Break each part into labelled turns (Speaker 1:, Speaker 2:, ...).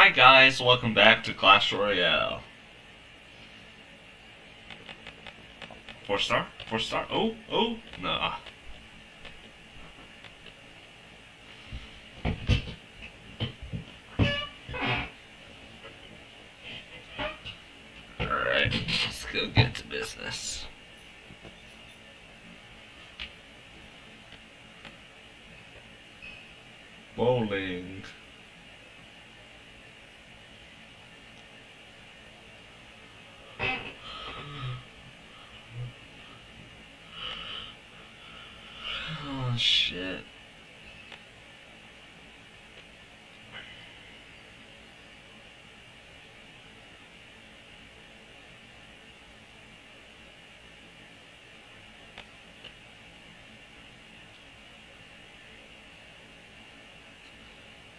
Speaker 1: Hi guys, welcome back to Clash Royale. 4 star? 4 star? Oh, nah. Alright, let's go get to business. Bowling. Oh shit.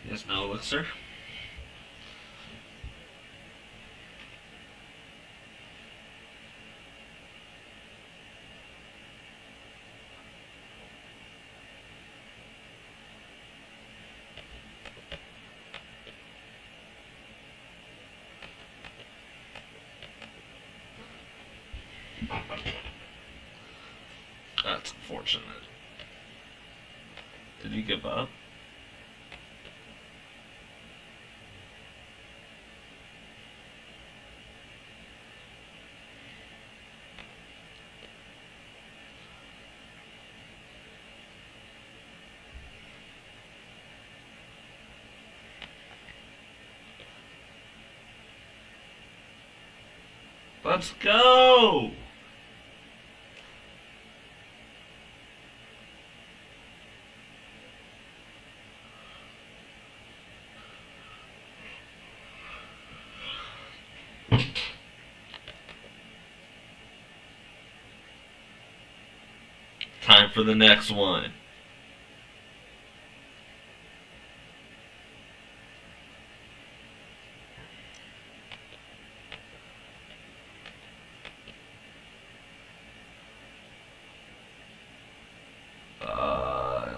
Speaker 1: He has no elixir. That's unfortunate. Did he give up? Let's go! Time for the next one.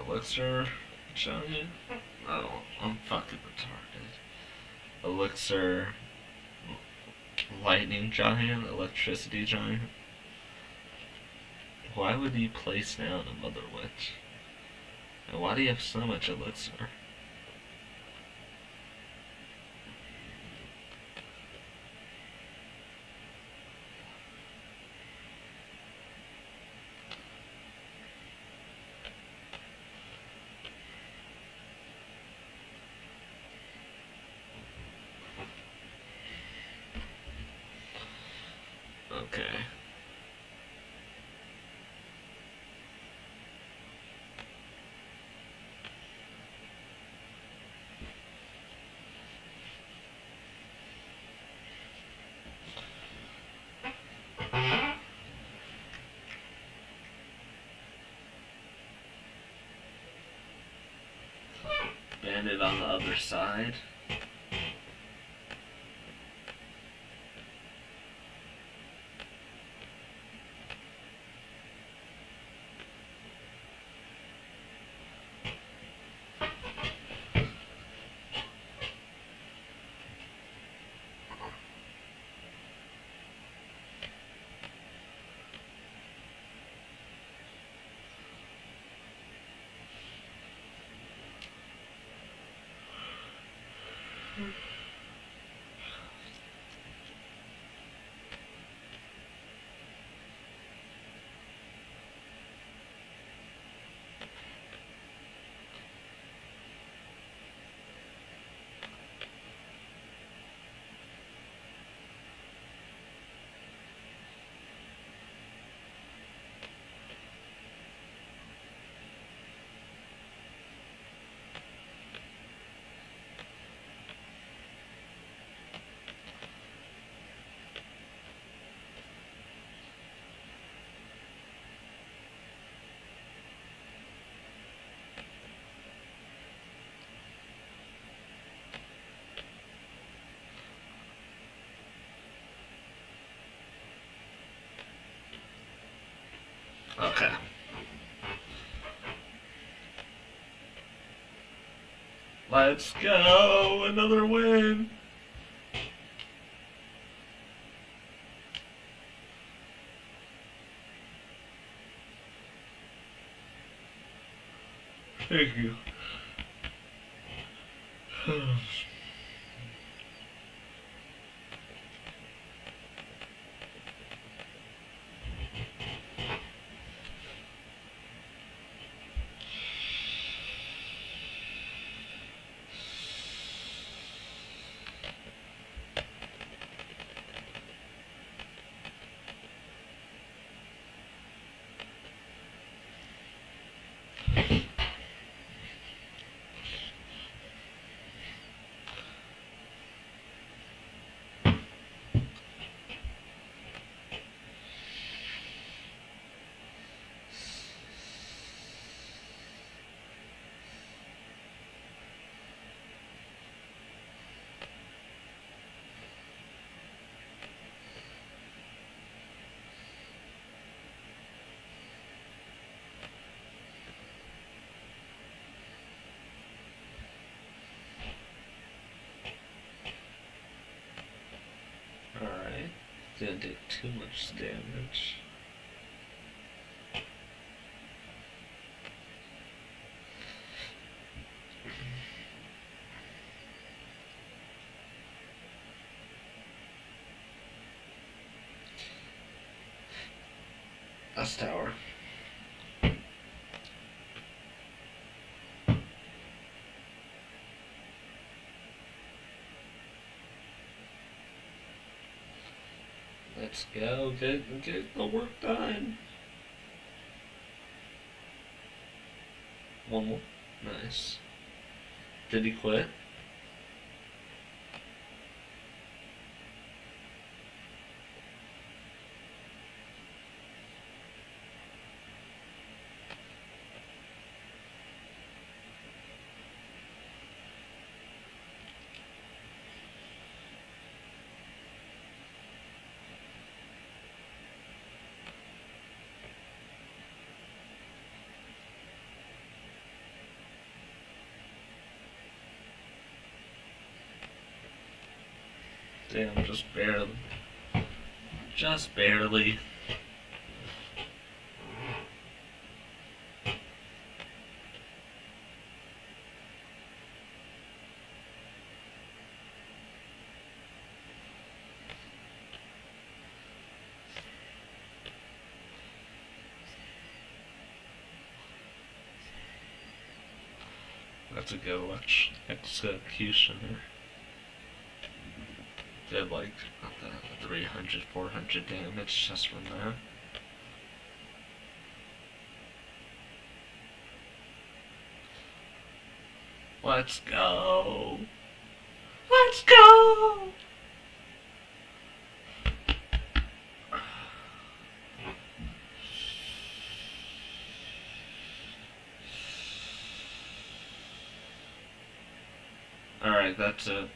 Speaker 1: Elixir Giant? I'm fucking retarded. Elixir Lightning Giant? Electricity Giant? Why would he place down a Mother Witch? And why do you have so much elixir? Okay. Bandit on the other side. Okay. Let's go! Another win! Thank you. Alright. Didn't do too much damage. That's tower. Let's go, get the work done. One more. Nice. Did he quit? Damn, just barely. Just barely. That's a good watch. Executioner. Did like 300, 400 damage just from that. Let's go! Let's go! Alright, that's it.